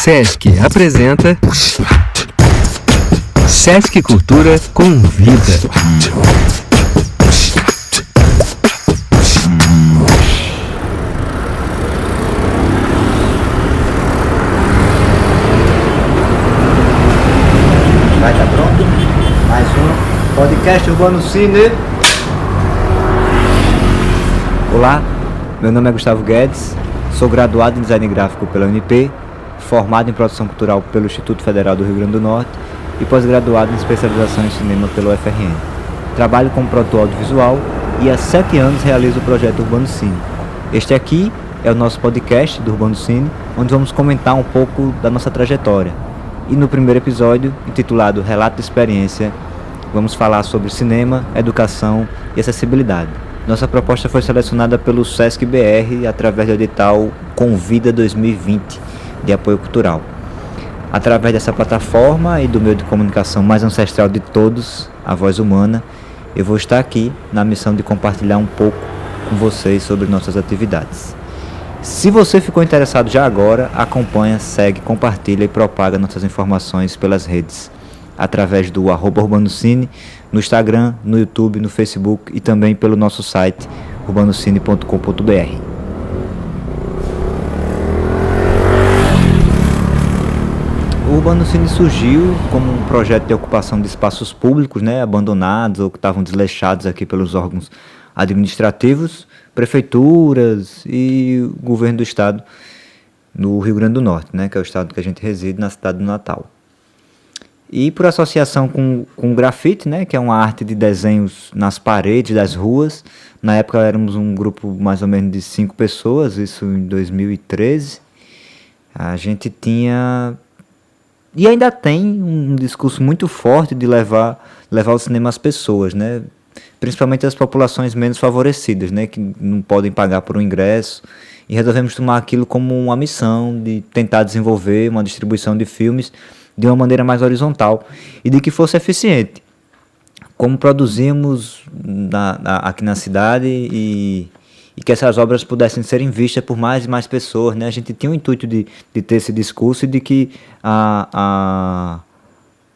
Sesc apresenta Sesc Cultura Convida. Vai, tá pronto? Mais um podcast Urbano Cine. Olá, meu nome é Gustavo Guedes, sou graduado em Design Gráfico pela UNP, formado em Produção Cultural pelo Instituto Federal do Rio Grande do Norte e pós-graduado em Especialização em Cinema pelo UFRN. Trabalho como produtor audiovisual e há 7 anos realizo o projeto Urbano Cine. Este aqui é o nosso podcast do Urbano Cine, onde vamos comentar um pouco da nossa trajetória. E no primeiro episódio, intitulado Relato de Experiência, vamos falar sobre cinema, educação e acessibilidade. Nossa proposta foi selecionada pelo Sesc BR através do edital Convida 2020 de apoio cultural. Através dessa plataforma e do meio de comunicação mais ancestral de todos, a voz humana, eu vou estar aqui na missão de compartilhar um pouco com vocês sobre nossas atividades. Se você ficou interessado já agora, acompanha, segue, compartilha e propaga nossas informações pelas redes, através do @urbanocine, no Instagram, no YouTube, no Facebook e também pelo nosso site urbanocine.com.br. O Urbano Cine surgiu como um projeto de ocupação de espaços públicos, abandonados ou que estavam desleixados aqui pelos órgãos administrativos, prefeituras e o governo do estado no Rio Grande do Norte, que é o estado que a gente reside, na cidade do Natal. E por associação com o grafite, que é uma arte de desenhos nas paredes das ruas. Na época éramos um grupo mais ou menos de 5 pessoas, isso em 2013. A gente tinha e ainda tem um discurso muito forte de levar o cinema às pessoas, principalmente as populações menos favorecidas, que não podem pagar por um ingresso, e resolvemos tomar aquilo como uma missão de tentar desenvolver uma distribuição de filmes de uma maneira mais horizontal e de que fosse eficiente. Como produzimos aqui na cidade e que essas obras pudessem serem vistas por mais e mais pessoas, a gente tinha o intuito de ter esse discurso e de que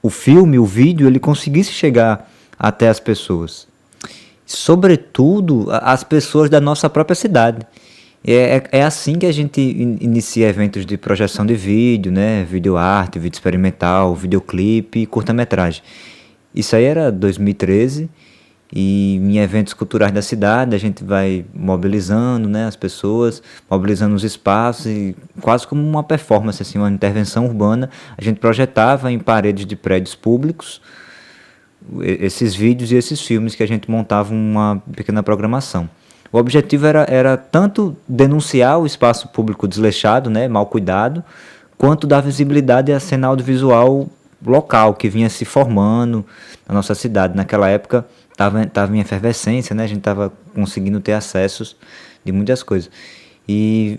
o filme, o vídeo, ele conseguisse chegar até as pessoas. Sobretudo as pessoas da nossa própria cidade. É assim que a gente inicia eventos de projeção de vídeo, vídeo arte, vídeo experimental, videoclipe e curta-metragem. Isso aí era 2013, e em eventos culturais da cidade a gente vai mobilizando as pessoas, mobilizando os espaços, e quase como uma performance, assim, uma intervenção urbana. A gente projetava em paredes de prédios públicos esses vídeos e esses filmes que a gente montava uma pequena programação. O objetivo era tanto denunciar o espaço público desleixado, mal cuidado, quanto dar visibilidade à cena audiovisual local que vinha se formando na nossa cidade. Naquela época estava em efervescência, a gente estava conseguindo ter acessos de muitas coisas. E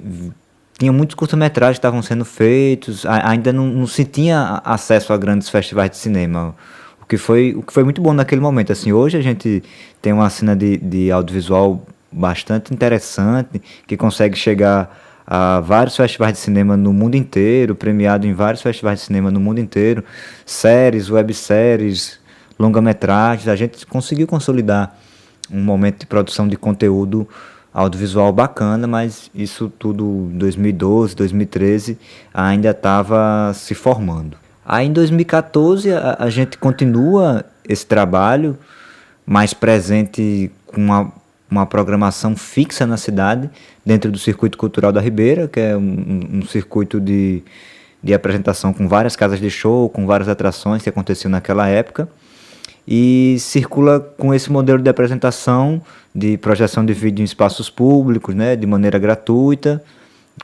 tinha muitos curta-metragens que estavam sendo feitos, ainda não se tinha acesso a grandes festivais de cinema. O que foi muito bom naquele momento. Assim, hoje a gente tem uma cena de audiovisual bastante interessante, que consegue chegar a vários festivais de cinema no mundo inteiro, premiado em vários festivais de cinema no mundo inteiro, séries, webséries, longa-metragens. A gente conseguiu consolidar um momento de produção de conteúdo audiovisual bacana, mas isso tudo em 2012, 2013 ainda estava se formando. Aí em 2014 a gente continua esse trabalho mais presente com uma programação fixa na cidade, dentro do Circuito Cultural da Ribeira, que é um circuito de apresentação com várias casas de show, com várias atrações que aconteciam naquela época, e circula com esse modelo de apresentação, de projeção de vídeo em espaços públicos, de maneira gratuita,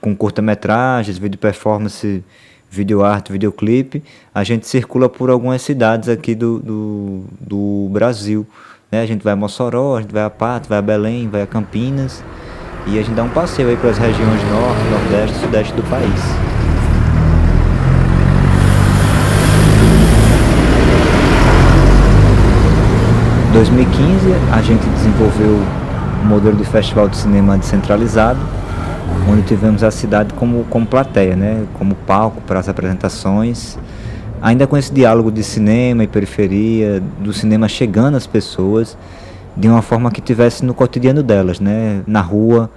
com curta-metragens, vídeo performance, vídeo arte, videoclipe. A gente circula por algumas cidades aqui do Brasil. A gente vai a Mossoró, a gente vai a Patos, vai a Belém, vai a Campinas, e a gente dá um passeio aí pelas regiões norte, nordeste e sudeste do país. Em 2015 a gente desenvolveu um modelo de festival de cinema descentralizado, onde tivemos a cidade como plateia, né? Como palco para as apresentações, ainda com esse diálogo de cinema e periferia, do cinema chegando às pessoas de uma forma que tivesse no cotidiano delas, né? Na rua,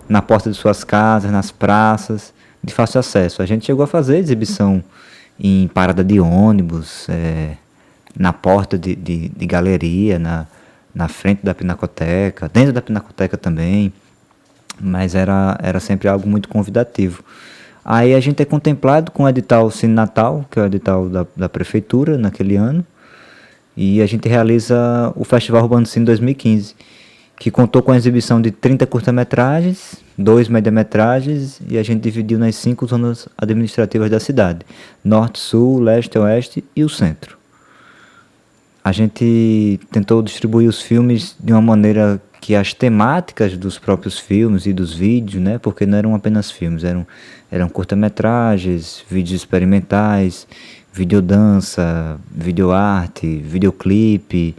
na porta de suas casas, nas praças, de fácil acesso. A gente chegou a fazer exibição em parada de ônibus, na porta de galeria, na frente da Pinacoteca, dentro da Pinacoteca também, mas era sempre algo muito convidativo. Aí a gente é contemplado com o edital Cine Natal, que é o edital da prefeitura naquele ano, e a gente realiza o Festival Urbano Cine 2015, que contou com a exibição de 30 curta-metragens, 2 média-metragens, e a gente dividiu nas 5 zonas administrativas da cidade: Norte, Sul, Leste, Oeste e o Centro. A gente tentou distribuir os filmes de uma maneira que as temáticas dos próprios filmes e dos vídeos, né, porque não eram apenas filmes, eram curta-metragens, vídeos experimentais, videodança, videoarte, videoclipe,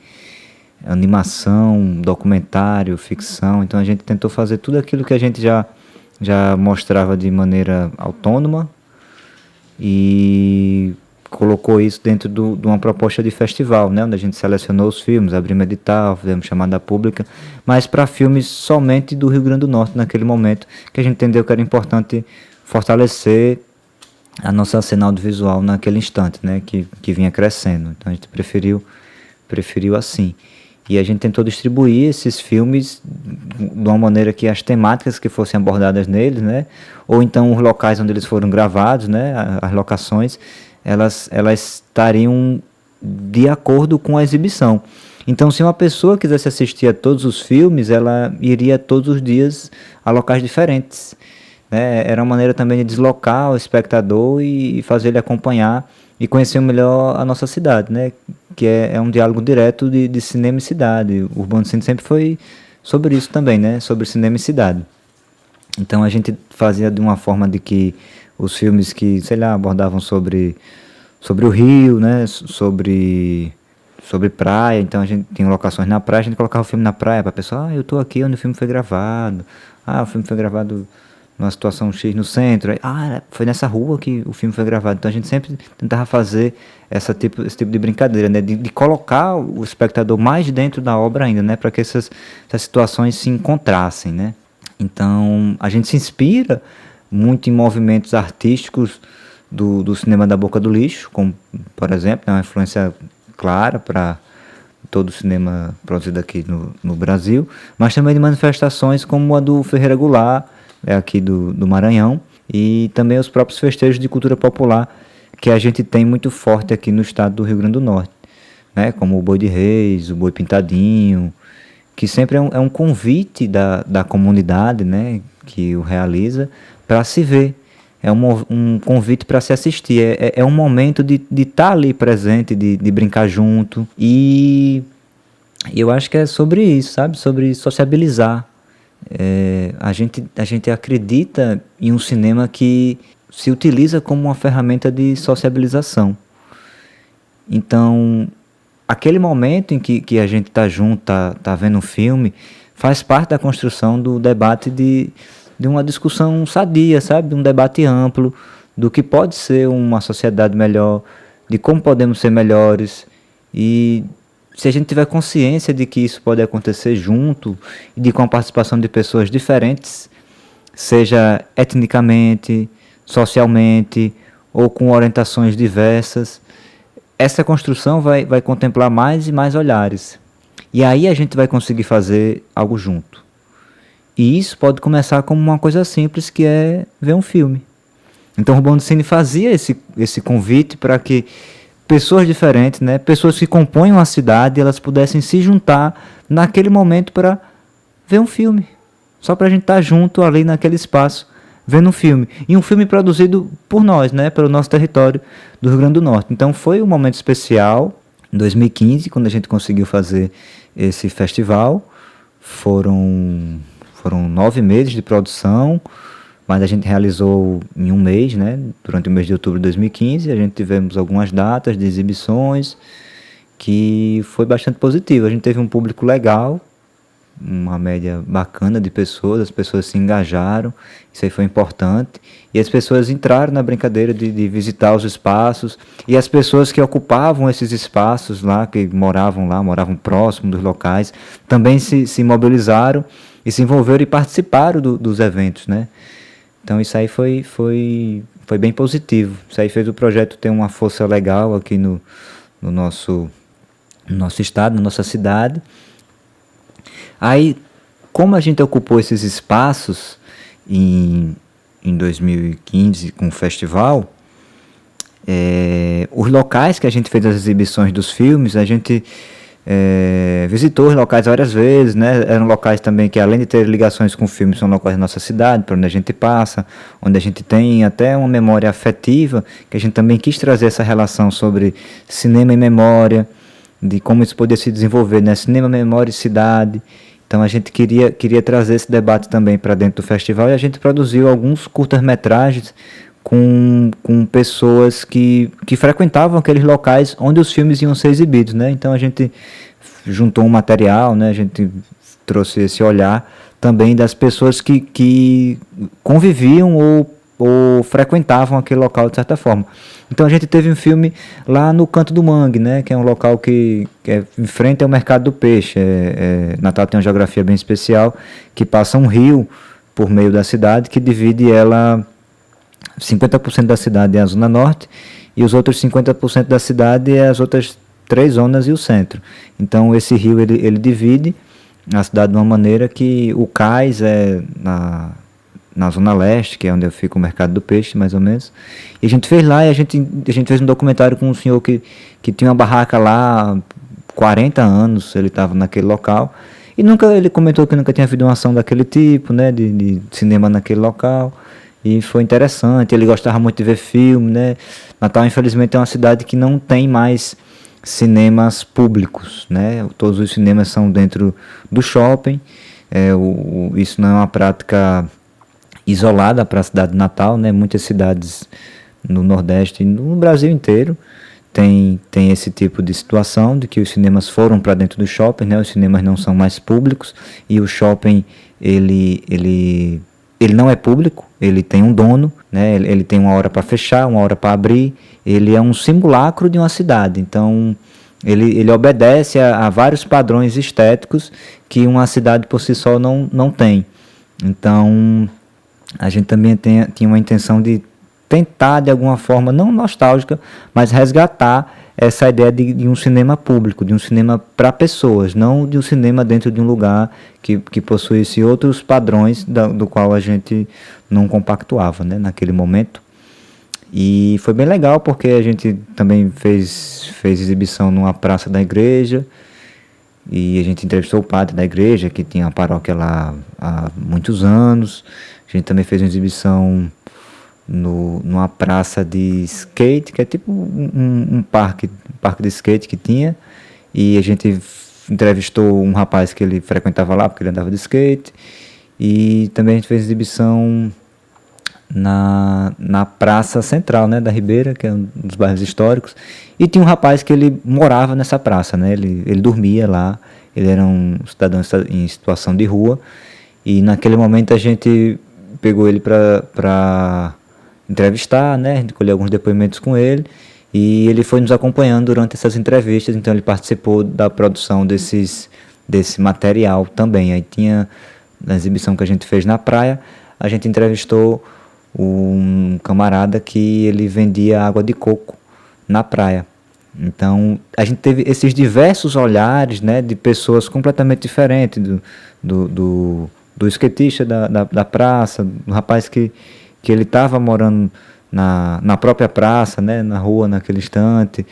animação, documentário, ficção. Então a gente tentou fazer tudo aquilo que a gente já mostrava de maneira autônoma e colocou isso dentro de uma proposta de festival, né, onde a gente selecionou os filmes, abrimos edital, fizemos chamada pública, mas para filmes somente do Rio Grande do Norte naquele momento, que a gente entendeu que era importante fortalecer a nossa cena audiovisual naquele instante, né, que vinha crescendo. Então a gente preferiu assim. E a gente tentou distribuir esses filmes de uma maneira que as temáticas que fossem abordadas neles, né, ou então os locais onde eles foram gravados, né, as locações, elas estariam de acordo com a exibição. Então, se uma pessoa quisesse assistir a todos os filmes, ela iria todos os dias a locais diferentes, né? Era uma maneira também de deslocar o espectador e fazer ele acompanhar e conhecer melhor a nossa cidade, né? Que é um diálogo direto de cinema e cidade. O Urbano Cine sempre foi sobre isso também, né? Sobre cinema e cidade. Então a gente fazia de uma forma de que os filmes que, sei lá, abordavam sobre o Rio, né, sobre praia, então a gente tinha locações na praia, a gente colocava o filme na praia para a pessoa, eu estou aqui onde o filme foi gravado, o filme foi gravado numa situação X no centro, foi nessa rua que o filme foi gravado. Então a gente sempre tentava fazer esse tipo de brincadeira, né, de colocar o espectador mais dentro da obra ainda, né, para que essas situações se encontrassem, né. Então a gente se inspira muito em movimentos artísticos do cinema da boca do lixo, como, por exemplo, uma influência clara para todo o cinema produzido aqui no Brasil, mas também de manifestações como a do Ferreira Goulart, aqui do Maranhão, e também os próprios festejos de cultura popular que a gente tem muito forte aqui no estado do Rio Grande do Norte, né, como o Boi de Reis, o Boi Pintadinho, que sempre é um convite da comunidade, né, que o realiza, para se ver. É um convite para se assistir. É um momento de estar ali presente, de brincar junto. E eu acho que é sobre isso, sabe? Sobre sociabilizar. A gente acredita em um cinema que se utiliza como uma ferramenta de sociabilização. Então, aquele momento em que a gente está junto, tá vendo um filme, faz parte da construção do debate de uma discussão sadia, sabe? De um debate amplo do que pode ser uma sociedade melhor, de como podemos ser melhores. E se a gente tiver consciência de que isso pode acontecer junto e com a participação de pessoas diferentes, seja etnicamente, socialmente ou com orientações diversas, essa construção vai contemplar mais e mais olhares. E aí a gente vai conseguir fazer algo junto. E isso pode começar como uma coisa simples, que é ver um filme. Então o Urbano Cine fazia esse convite para que pessoas diferentes, né, pessoas que compõem uma cidade, elas pudessem se juntar naquele momento para ver um filme. Só para a gente estar junto ali naquele espaço, vendo um filme. E um filme produzido por nós, né, pelo nosso território do Rio Grande do Norte. Então foi um momento especial, em 2015, quando a gente conseguiu fazer esse festival. Foram 9 meses de produção, mas a gente realizou em um mês, né, durante o mês de outubro de 2015. A gente tivemos algumas datas de exibições, que foi bastante positivo. A gente teve um público legal, uma média bacana de pessoas, as pessoas se engajaram, isso aí foi importante, e as pessoas entraram na brincadeira de visitar os espaços, e as pessoas que ocupavam esses espaços lá, que moravam lá, moravam próximo dos locais, também se mobilizaram e se envolveram e participaram dos eventos, né? Então isso aí foi bem positivo, isso aí fez o projeto ter uma força legal aqui no nosso estado, na nossa cidade. Aí, como a gente ocupou esses espaços em 2015 com o festival, os locais que a gente fez as exibições dos filmes, a gente visitou os locais várias vezes, né? Eram locais também que, além de ter ligações com filmes, são locais da nossa cidade, por onde a gente passa, onde a gente tem até uma memória afetiva, que a gente também quis trazer essa relação sobre cinema e memória, de como isso poderia se desenvolver, né? Cinema, memória e cidade. Então a gente queria trazer esse debate também para dentro do festival, e a gente produziu alguns curtas-metragens com pessoas que frequentavam aqueles locais onde os filmes iam ser exibidos, né? Então a gente juntou um material, né? A gente trouxe esse olhar também das pessoas que conviviam ou frequentavam aquele local de certa forma. Então a gente teve um filme lá no Canto do Mangue, né? Que é um local que é em frente ao Mercado do Peixe. Natal tem uma geografia bem especial, que passa um rio por meio da cidade, que divide ela. 50% da cidade é a zona norte e os outros 50% da cidade é as outras 3 zonas e o centro. Então esse rio ele divide a cidade de uma maneira que o cais é na zona leste, que é onde fica o Mercado do Peixe, mais ou menos. E a gente fez lá, e a gente fez um documentário com um senhor que tinha uma barraca lá há 40 anos, ele estava naquele local, e ele comentou que nunca tinha havido uma ação daquele tipo, né, de cinema naquele local. E foi interessante, ele gostava muito de ver filme, né? Natal, infelizmente, é uma cidade que não tem mais cinemas públicos, né? Todos os cinemas são dentro do shopping. Isso não é uma prática isolada para a cidade de Natal, né? Muitas cidades no Nordeste e no Brasil inteiro tem esse tipo de situação, de que os cinemas foram para dentro do shopping, né? Os cinemas não são mais públicos, e o shopping, ele não é público, ele tem um dono, né? Ele tem uma hora para fechar, uma hora para abrir, ele é um simulacro de uma cidade, então ele obedece a vários padrões estéticos que uma cidade por si só não tem. Então a gente também tinha uma intenção de tentar, de alguma forma, não nostálgica, mas resgatar essa ideia de um cinema público, de um cinema para pessoas, não de um cinema dentro de um lugar que possuísse outros padrões do qual a gente não compactuava, né, naquele momento. E foi bem legal, porque a gente também fez exibição numa praça da igreja, e a gente entrevistou o padre da igreja, que tinha a paróquia lá há muitos anos. A gente também fez uma exibição numa praça de skate, que é tipo um parque de skate que tinha, e a gente entrevistou um rapaz que ele frequentava lá, porque ele andava de skate. E também a gente fez exibição na praça central, né, da Ribeira, que é um dos bairros históricos, e tinha um rapaz que ele morava nessa praça, né, ele dormia lá, ele era um cidadão em situação de rua, e naquele momento a gente pegou ele para entrevistar, né, a gente colheu alguns depoimentos com ele, e ele foi nos acompanhando durante essas entrevistas. Então ele participou da produção desse material também. Aí tinha, na exibição que a gente fez na praia, a gente entrevistou um camarada que ele vendia água de coco na praia. Então a gente teve esses diversos olhares, né, de pessoas completamente diferentes, do skatista da praça, do rapaz que ele estava morando na própria praça, né, na rua naquele instante,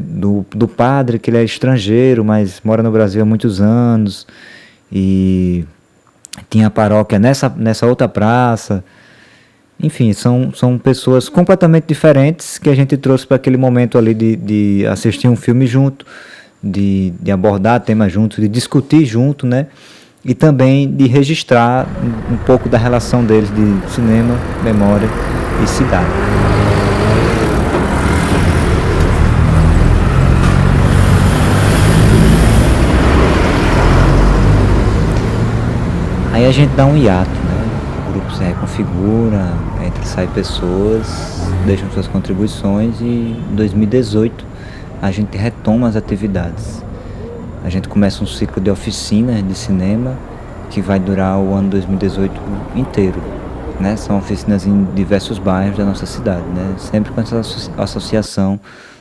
do padre, que ele é estrangeiro, mas mora no Brasil há muitos anos, e tinha a paróquia nessa outra praça. Enfim, são pessoas completamente diferentes que a gente trouxe para aquele momento ali de assistir um filme junto, de abordar temas juntos, de discutir junto, né? E também de registrar um pouco da relação deles de cinema, memória e cidade. Aí a gente dá um hiato, né? O grupo se reconfigura, entra e sai pessoas, deixam suas contribuições e em 2018 a gente retoma as atividades. A gente começa um ciclo de oficinas de cinema que vai durar o ano 2018 inteiro, né? São oficinas em diversos bairros da nossa cidade, né? Sempre com essa associação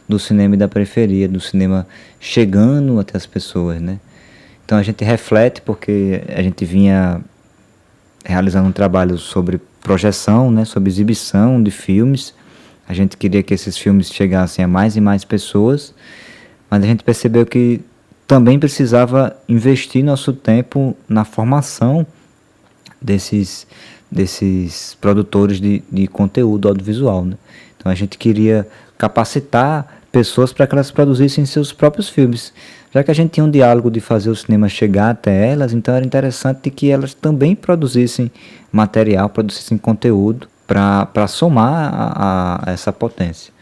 do cinema e da periferia, do cinema chegando até as pessoas, né? Então a gente reflete porque a gente vinha realizando um trabalho sobre projeção, né? Sobre exibição de filmes. A gente queria que esses filmes chegassem a mais e mais pessoas, mas a gente percebeu que também precisava investir nosso tempo na formação desses produtores de conteúdo audiovisual, né? Então a gente queria capacitar pessoas para que elas produzissem seus próprios filmes. Já que a gente tinha um diálogo de fazer o cinema chegar até elas, então era interessante que elas também produzissem material, produzissem conteúdo para somar a essa potência.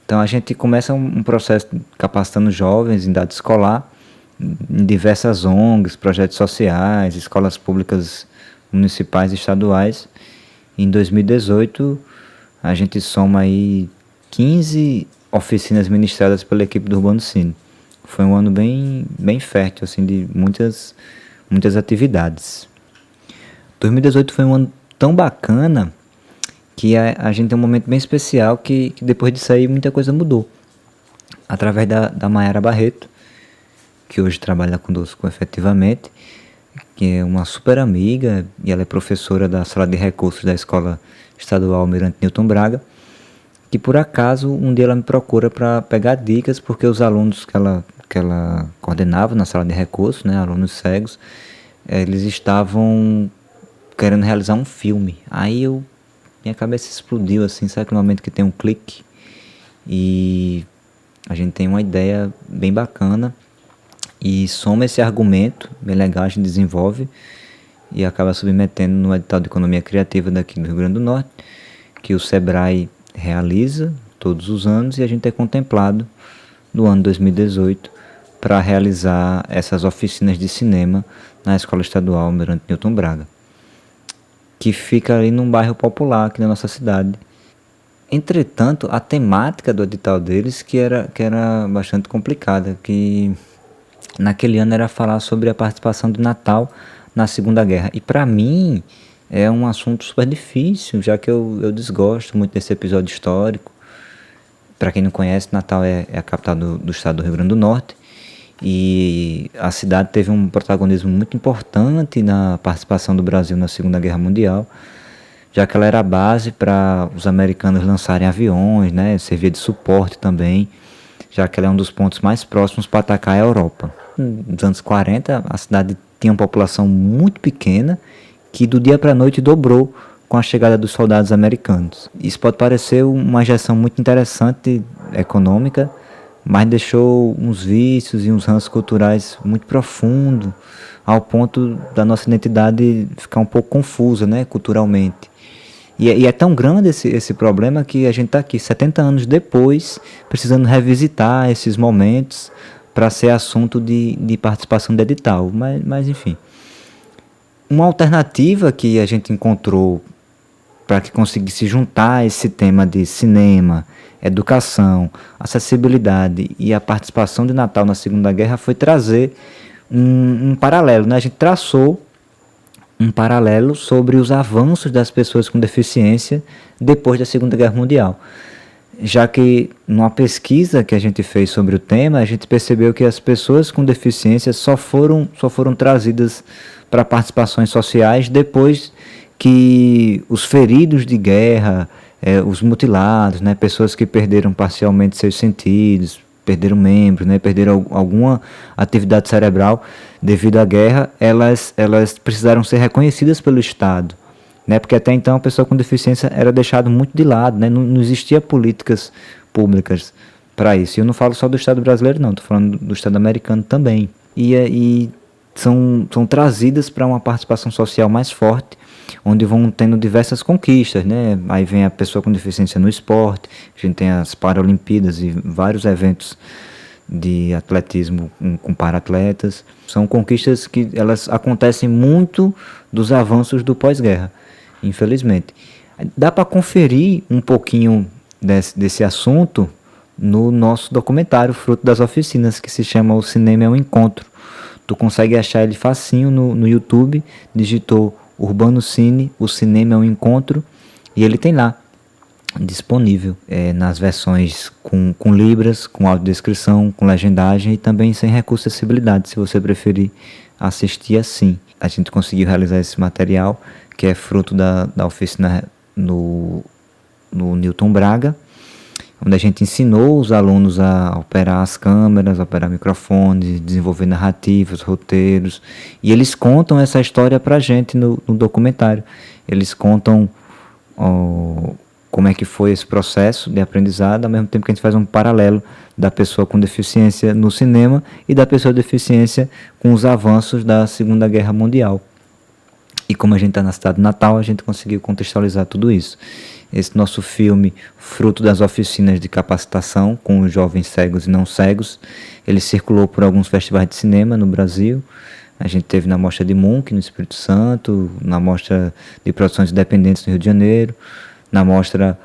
Então a gente começa um processo capacitando jovens em idade escolar, em diversas ONGs, projetos sociais, escolas públicas municipais e estaduais. Em 2018, a gente soma aí 15 oficinas ministradas pela equipe do Urbano Cine. Foi um ano bem fértil, assim, de muitas atividades. 2018 foi um ano tão bacana que a gente tem um momento bem especial que depois disso aí muita coisa mudou. Através da Mayara Barreto, que hoje trabalha conosco efetivamente, que é uma super amiga, e ela é professora da Sala de Recursos da Escola Estadual Almirante Newton Braga, que por acaso um dia ela me procura para pegar dicas, porque os alunos que ela coordenava na Sala de Recursos, né, alunos cegos, eles estavam querendo realizar um filme. Aí minha cabeça explodiu, assim, sabe aquele momento que tem um clique? E a gente tem uma ideia bem bacana, e soma esse argumento, bem legal, a gente desenvolve e acaba submetendo no edital de economia criativa daqui do Rio Grande do Norte, que o Sebrae realiza todos os anos, e a gente é contemplado no ano 2018 para realizar essas oficinas de cinema na Escola Estadual Almirante Newton Braga, que fica ali num bairro popular aqui na nossa cidade. Entretanto, a temática do edital deles que era bastante complicada, que naquele ano era falar sobre a participação do Natal na Segunda Guerra. E para mim é um assunto super difícil, já que eu desgosto muito desse episódio histórico. Para quem não conhece, Natal é a capital do estado do Rio Grande do Norte. E a cidade teve um protagonismo muito importante na participação do Brasil na Segunda Guerra Mundial, já que ela era a base para os americanos lançarem aviões, né? Servia de suporte também, já que ela é um dos pontos mais próximos para atacar a Europa. Nos anos 40, a cidade tinha uma população muito pequena, que do dia para a noite dobrou com a chegada dos soldados americanos. Isso pode parecer uma injeção muito interessante econômica, mas deixou uns vícios e uns ranços culturais muito profundos, ao ponto da nossa identidade ficar um pouco confusa, né, culturalmente. E é tão grande esse problema que a gente está aqui, 70 anos depois, precisando revisitar esses momentos para ser assunto de participação de edital. Mas enfim. Uma alternativa que a gente encontrou para que conseguisse juntar esse tema de cinema, educação, acessibilidade e a participação de Natal na Segunda Guerra foi trazer um paralelo, né? A gente traçou um paralelo sobre os avanços das pessoas com deficiência depois da Segunda Guerra Mundial. Já que numa pesquisa que a gente fez sobre o tema, a gente percebeu que as pessoas com deficiência só foram trazidas para participações sociais depois que os feridos de guerra, os mutilados, né, pessoas que perderam parcialmente seus sentidos, perderam membros, né, perderam alguma atividade cerebral devido à guerra, elas precisaram ser reconhecidas pelo Estado, né, porque até então a pessoa com deficiência era deixada muito de lado, né, não existia políticas públicas para isso. E eu não falo só do Estado brasileiro, não, estou falando do Estado americano também. E são trazidas para uma participação social mais forte, onde vão tendo diversas conquistas, né? Aí vem a pessoa com deficiência no esporte, a gente tem as Paralimpíadas e vários eventos de atletismo com para-atletas. São conquistas que elas acontecem muito dos avanços do pós-guerra, infelizmente. Dá para conferir um pouquinho desse assunto no nosso documentário Fruto das Oficinas, que se chama O Cinema é um Encontro. Tu consegue achar ele facinho no YouTube, digitou Urbano Cine, O Cinema é um Encontro, e ele tem lá, disponível, nas versões com libras, com audiodescrição, com legendagem e também sem recurso de acessibilidade, se você preferir assistir assim. A gente conseguiu realizar esse material, que é fruto da oficina no Newton Braga, onde a gente ensinou os alunos a operar as câmeras, operar microfones, desenvolver narrativas, roteiros, e eles contam essa história pra gente no documentário. Eles contam como é que foi esse processo de aprendizado, ao mesmo tempo que a gente faz um paralelo da pessoa com deficiência no cinema e da pessoa com deficiência com os avanços da Segunda Guerra Mundial. E como a gente está na cidade de Natal, a gente conseguiu contextualizar tudo isso. Esse nosso filme, fruto das oficinas de capacitação com os jovens cegos e não cegos, ele circulou por alguns festivais de cinema no Brasil. A gente teve na Mostra de Munch, no Espírito Santo, na Mostra de Produções Independentes no Rio de Janeiro, na Mostra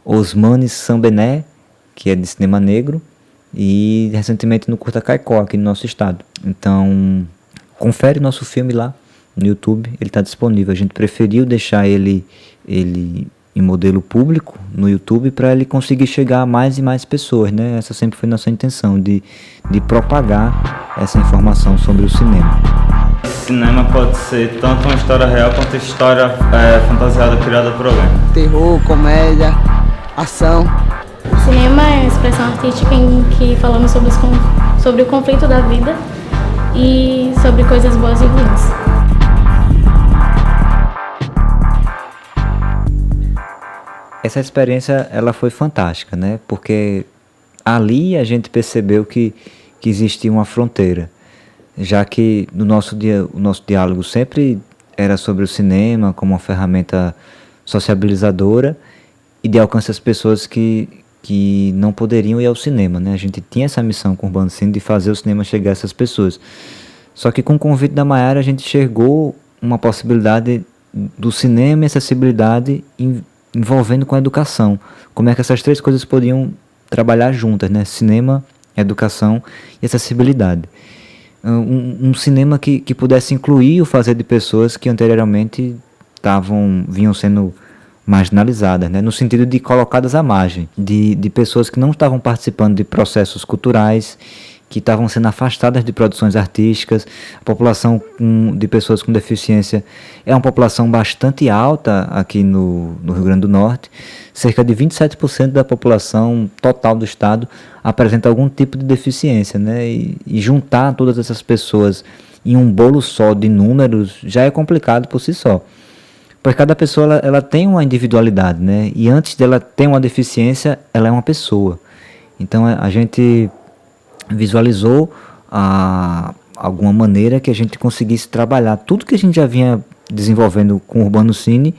Osmani Sambené, que é de cinema negro, e recentemente no Curta Caicó, aqui no nosso estado. Então, confere nosso filme lá no YouTube, ele está disponível. A gente preferiu deixar ele em modelo público no YouTube para ele conseguir chegar a mais e mais pessoas, né? Essa sempre foi nossa intenção, de propagar essa informação sobre o cinema. Cinema pode ser tanto uma história real quanto história fantasiada criada por alguém. Terror, comédia, ação. Cinema é uma expressão artística em que falamos sobre o conflito da vida e sobre coisas boas e ruins. Essa experiência ela foi fantástica, né? Porque ali a gente percebeu que existia uma fronteira, já que o nosso diálogo sempre era sobre o cinema como uma ferramenta sociabilizadora e de alcance às pessoas que não poderiam ir ao cinema, né? A gente tinha essa missão com o Urbano Cine de fazer o cinema chegar a essas pessoas. Só que com o convite da Mayara a gente enxergou uma possibilidade do cinema e acessibilidade envolvendo com a educação. Como é que essas três coisas podiam trabalhar juntas, né? Cinema, educação e acessibilidade. Um cinema que pudesse incluir o fazer de pessoas que anteriormente vinham sendo marginalizadas, né? No sentido de colocadas à margem, de pessoas que não estavam participando de processos culturais, que estavam sendo afastadas de produções artísticas. A população de pessoas com deficiência é uma população bastante alta aqui no Rio Grande do Norte. Cerca de 27% da população total do estado apresenta algum tipo de deficiência, né? E juntar todas essas pessoas em um bolo só de números já é complicado por si só. Porque cada pessoa ela tem uma individualidade, né? E antes dela ter uma deficiência, ela é uma pessoa. Então a gente visualizou alguma maneira que a gente conseguisse trabalhar tudo que a gente já vinha desenvolvendo com o Urbano Cine,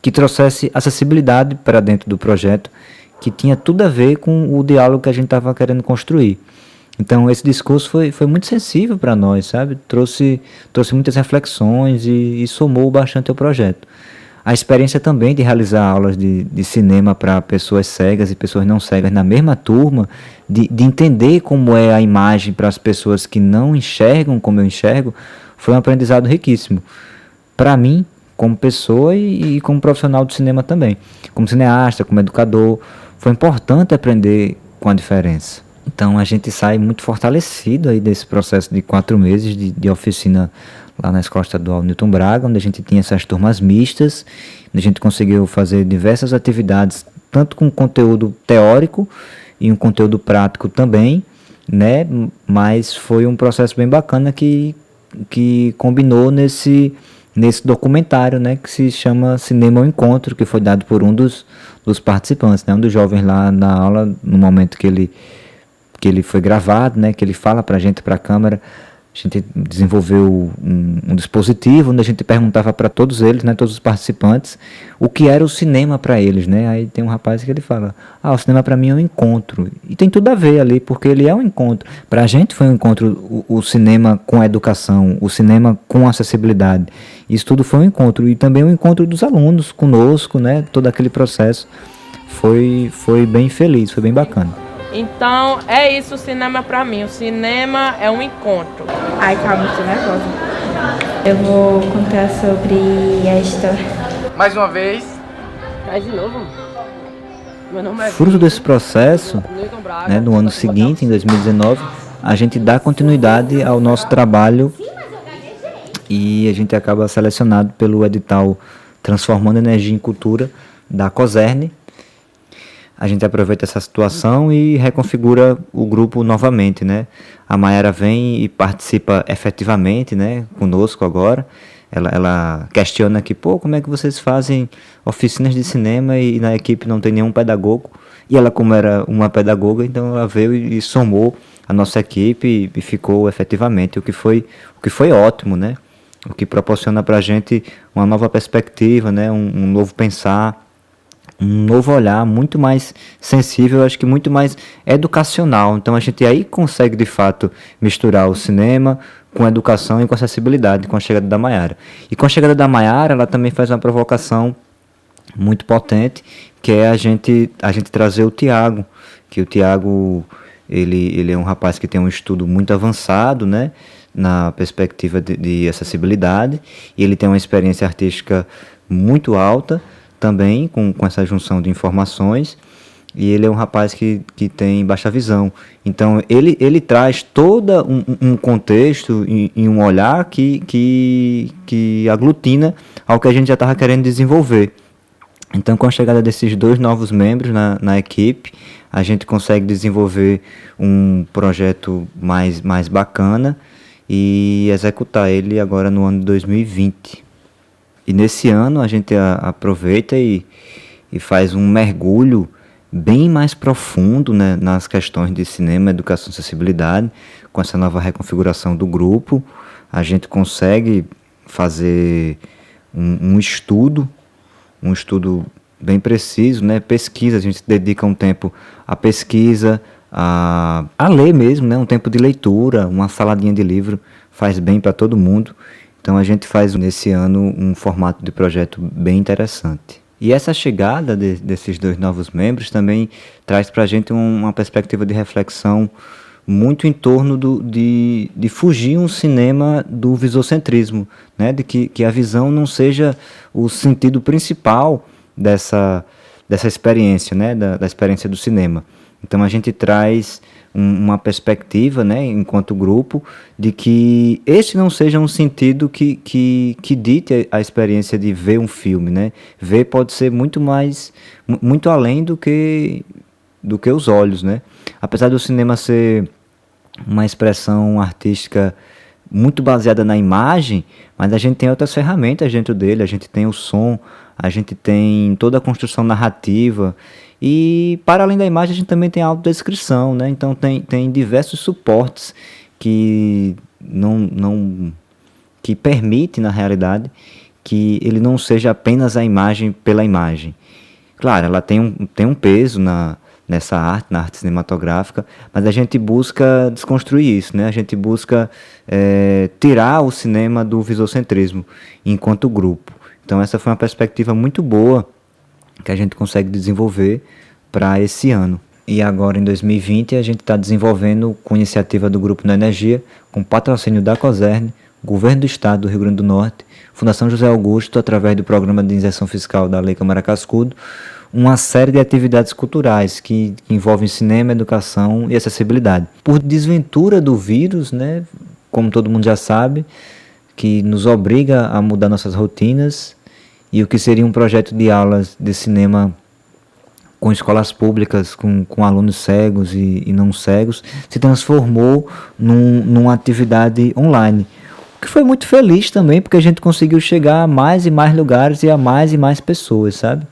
que trouxesse acessibilidade para dentro do projeto, que tinha tudo a ver com o diálogo que a gente estava querendo construir. Então esse discurso foi muito sensível para nós, sabe? Trouxe muitas reflexões e somou bastante ao projeto. A experiência também de realizar aulas de cinema para pessoas cegas e pessoas não cegas na mesma turma, de entender como é a imagem para as pessoas que não enxergam como eu enxergo, foi um aprendizado riquíssimo. Para mim, como pessoa e como profissional do cinema também. Como cineasta, como educador, foi importante aprender com a diferença. Então a gente sai muito fortalecido aí desse processo de 4 meses de oficina lá na Escola Estadual Newton Braga, onde a gente tinha essas turmas mistas, onde a gente conseguiu fazer diversas atividades, tanto com conteúdo teórico e um conteúdo prático também, né? Mas foi um processo bem bacana que combinou nesse documentário, né? Que se chama Cinema ao Encontro, que foi dado por um dos participantes, né? Um dos jovens lá na aula, no momento que ele foi gravado, né? Que ele fala pra gente, pra câmera, gente desenvolveu um dispositivo onde a gente perguntava para todos eles, né, todos os participantes, o que era o cinema para eles, né? Aí tem um rapaz que ele fala: o cinema para mim é um encontro. E tem tudo a ver ali, porque ele é um encontro. Para a gente foi um encontro, o cinema com a educação, o cinema com a acessibilidade. Isso tudo foi um encontro. E também um encontro dos alunos conosco, né? Todo aquele processo foi bem feliz, foi bem bacana. Então, é isso o cinema pra mim. O cinema é um encontro. Ai, calma, eu tô nervosa. Eu vou contar sobre a história. Mais uma vez. Faz de novo. Meu nome é Fruto desse processo, né, no ano seguinte, em 2019, a gente dá continuidade ao nosso trabalho e a gente acaba selecionado pelo edital Transformando Energia em Cultura da COSERN. A gente aproveita essa situação e reconfigura o grupo novamente, né? A Mayara vem e participa efetivamente, né, conosco agora. Ela questiona aqui, como é que vocês fazem oficinas de cinema e na equipe não tem nenhum pedagogo? E ela, como era uma pedagoga, então ela veio e somou a nossa equipe e ficou efetivamente, o que foi ótimo, né? O que proporciona para a gente uma nova perspectiva, né? Um novo pensar, um novo olhar muito mais sensível, acho que muito mais educacional. Então a gente aí consegue de fato misturar o cinema com educação e com acessibilidade com a chegada da Mayara. E com a chegada da Mayara, ela também faz uma provocação muito potente, que é a gente trazer o Tiago, que o Tiago ele é um rapaz que tem um estudo muito avançado, né, na perspectiva de acessibilidade, e ele tem uma experiência artística muito alta também, com essa junção de informações, e ele é um rapaz que tem baixa visão. Então ele traz todo um contexto e um olhar que aglutina ao que a gente já estava querendo desenvolver. Então, com a chegada desses 2 novos membros na equipe, a gente consegue desenvolver um projeto mais bacana e executar ele agora no ano de 2020. E nesse ano a gente aproveita e faz um mergulho bem mais profundo, né, nas questões de cinema, educação e acessibilidade. Com essa nova reconfiguração do grupo, a gente consegue fazer um estudo bem preciso, né, pesquisa. A gente dedica um tempo à pesquisa, a ler mesmo, né, um tempo de leitura, uma saladinha de livro faz bem para todo mundo. Então a gente faz nesse ano um formato de projeto bem interessante. E essa chegada desses 2 novos membros também traz para a gente uma perspectiva de reflexão muito em torno de fugir um cinema do visocentrismo, né? De que a visão não seja o sentido principal dessa experiência, né? Da experiência do cinema. Então a gente traz uma perspectiva, né, enquanto grupo, de que esse não seja um sentido que dite a experiência de ver um filme, né? Ver pode ser muito além do que os olhos, né? Apesar do cinema ser uma expressão artística muito baseada na imagem, mas a gente tem outras ferramentas dentro dele. A gente tem o som, a gente tem toda a construção narrativa. E, para além da imagem, a gente também tem a autodescrição, né? Então, tem diversos suportes que permitem, na realidade, que ele não seja apenas a imagem pela imagem. Claro, ela tem um peso nessa arte, na arte cinematográfica, mas a gente busca desconstruir isso, né? A gente busca tirar o cinema do visocentrismo enquanto grupo. Então, essa foi uma perspectiva muito boa que a gente consegue desenvolver para esse ano. E agora, em 2020, a gente está desenvolvendo, com iniciativa do Grupo Na Energia, com patrocínio da COSERN, Governo do Estado do Rio Grande do Norte, Fundação José Augusto, através do Programa de Inserção Fiscal da Lei Câmara Cascudo, uma série de atividades culturais que envolvem cinema, educação e acessibilidade. Por desventura do vírus, né, como todo mundo já sabe, que nos obriga a mudar nossas rotinas, e o que seria um projeto de aulas de cinema com escolas públicas, com alunos cegos e não cegos, se transformou numa atividade online. O que foi muito feliz também, porque a gente conseguiu chegar a mais e mais lugares e a mais pessoas, sabe?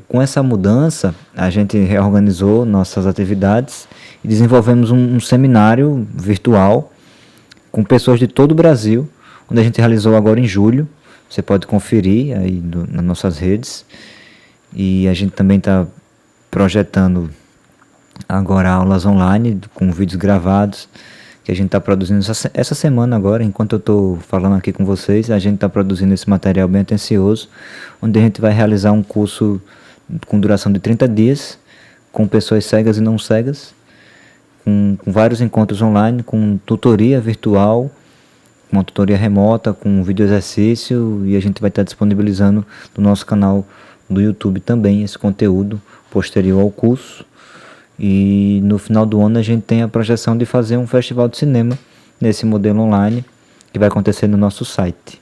Com essa mudança, a gente reorganizou nossas atividades e desenvolvemos um seminário virtual com pessoas de todo o Brasil, onde a gente realizou agora em julho. Você pode conferir aí nas nossas redes. E a gente também está projetando agora aulas online com vídeos gravados, que a gente está produzindo essa semana agora, enquanto eu estou falando aqui com vocês, a gente está produzindo esse material bem atencioso, onde a gente vai realizar um curso com duração de 30 dias, com pessoas cegas e não cegas, com vários encontros online, com tutoria virtual, uma tutoria remota, com vídeo exercício, e a gente vai estar disponibilizando no nosso canal do YouTube também esse conteúdo posterior ao curso. E no final do ano a gente tem a projeção de fazer um festival de cinema nesse modelo online, que vai acontecer no nosso site.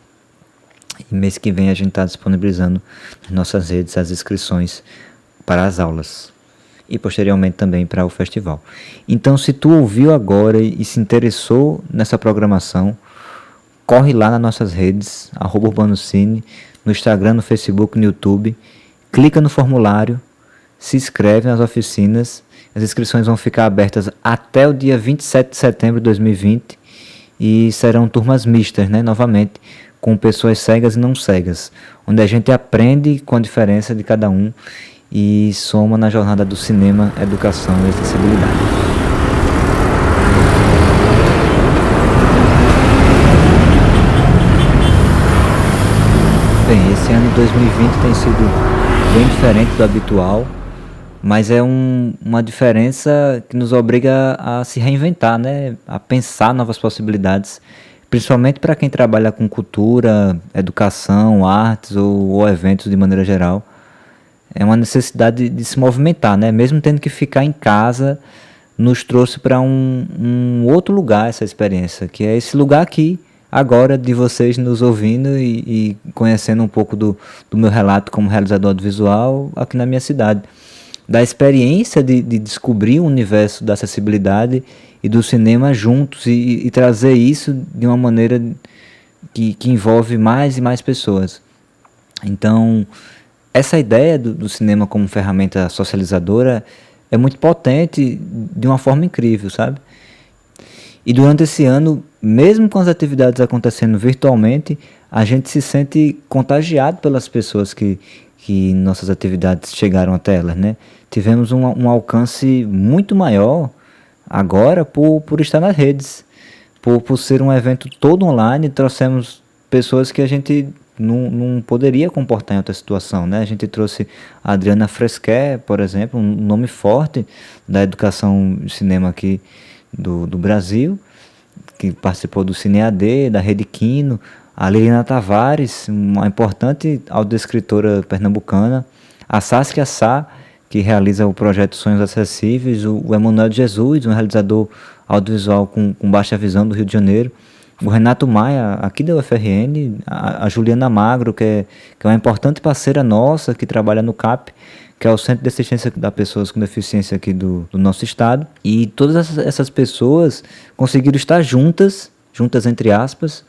E mês que vem a gente está disponibilizando nas nossas redes as inscrições para as aulas e posteriormente também para o festival. Então, se tu ouviu agora e se interessou nessa programação, corre lá nas nossas redes, @UrbanoCine, no Instagram, no Facebook, no YouTube, clica no formulário, se inscreve nas oficinas. As inscrições vão ficar abertas até o dia 27 de setembro de 2020 e serão turmas mistas, né, novamente, com pessoas cegas e não cegas, onde a gente aprende com a diferença de cada um e soma na jornada do cinema, educação e acessibilidade. Bem, esse ano 2020 tem sido bem diferente do habitual, mas é uma diferença que nos obriga a se reinventar, né? A pensar novas possibilidades, principalmente para quem trabalha com cultura, educação, artes ou eventos de maneira geral. É uma necessidade de se movimentar, né? Mesmo tendo que ficar em casa, nos trouxe para um outro lugar essa experiência, que é esse lugar aqui, agora, de vocês nos ouvindo e conhecendo um pouco do meu relato como realizador audiovisual aqui na minha cidade. Da experiência de descobrir o universo da acessibilidade e do cinema juntos e trazer isso de uma maneira que envolve mais e mais pessoas. Então, essa ideia do cinema como ferramenta socializadora é muito potente de uma forma incrível, sabe? E durante esse ano, mesmo com as atividades acontecendo virtualmente, a gente se sente contagiado pelas pessoas que nossas atividades chegaram até elas, né? Tivemos um alcance muito maior agora por estar nas redes, por ser um evento todo online. Trouxemos pessoas que a gente não poderia comportar em outra situação, né? A gente trouxe a Adriana Fresquet, por exemplo, um nome forte da educação de cinema aqui do Brasil, que participou do Cine AD, da Rede Quino, a Liliana Tavares, uma importante audiodescritora pernambucana, a Saskia Sá, que realiza o projeto Sonhos Acessíveis, o Emanuel de Jesus, um realizador audiovisual com baixa visão do Rio de Janeiro, o Renato Maia, aqui da UFRN, a Juliana Magro, que é uma importante parceira nossa, que trabalha no CAP, que é o Centro de Assistência das Pessoas com Deficiência aqui do nosso estado. E todas essas pessoas conseguiram estar juntas entre aspas,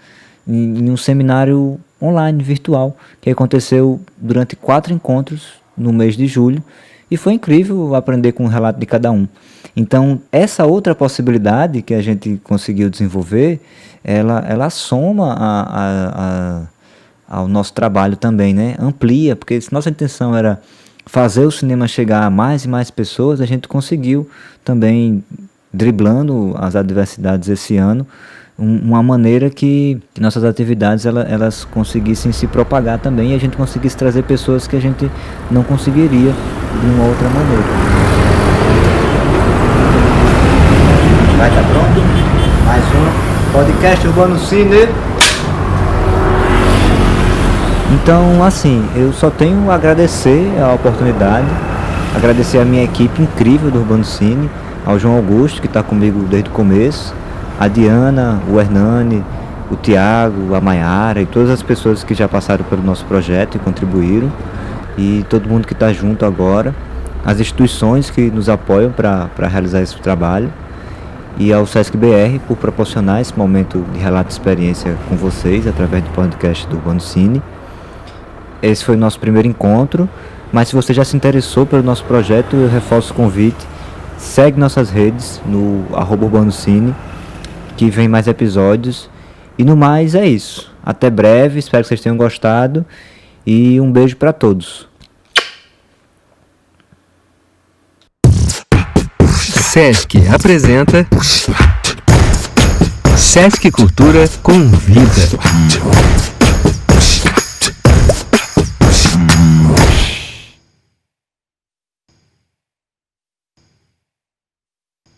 em um seminário online, virtual, que aconteceu durante 4 encontros no mês de julho, e foi incrível aprender com o relato de cada um. Então, essa outra possibilidade que a gente conseguiu desenvolver, ela soma ao nosso trabalho também, né? Amplia, porque se nossa intenção era fazer o cinema chegar a mais e mais pessoas, a gente conseguiu também, driblando as adversidades esse ano, uma maneira que nossas atividades elas conseguissem se propagar também e a gente conseguisse trazer pessoas que a gente não conseguiria de uma outra maneira. Vai estar pronto? Mais um podcast UrbanoCine. Então, assim, eu só tenho a agradecer a oportunidade, agradecer a minha equipe incrível do UrbanoCine, ao João Augusto, que está comigo desde o começo, a Diana, o Hernani, o Tiago, a Maiara e todas as pessoas que já passaram pelo nosso projeto e contribuíram, e todo mundo que está junto agora, as instituições que nos apoiam para realizar esse trabalho, e ao Sesc BR por proporcionar esse momento de relato de experiência com vocês através do podcast do UrbanoCine. Esse foi o nosso primeiro encontro, mas se você já se interessou pelo nosso projeto, eu reforço o convite, segue nossas redes no @UrbanoCine, que vem mais episódios. E no mais é isso. Até breve, espero que vocês tenham gostado. E um beijo para todos. Sesc apresenta Sesc Cultura convida.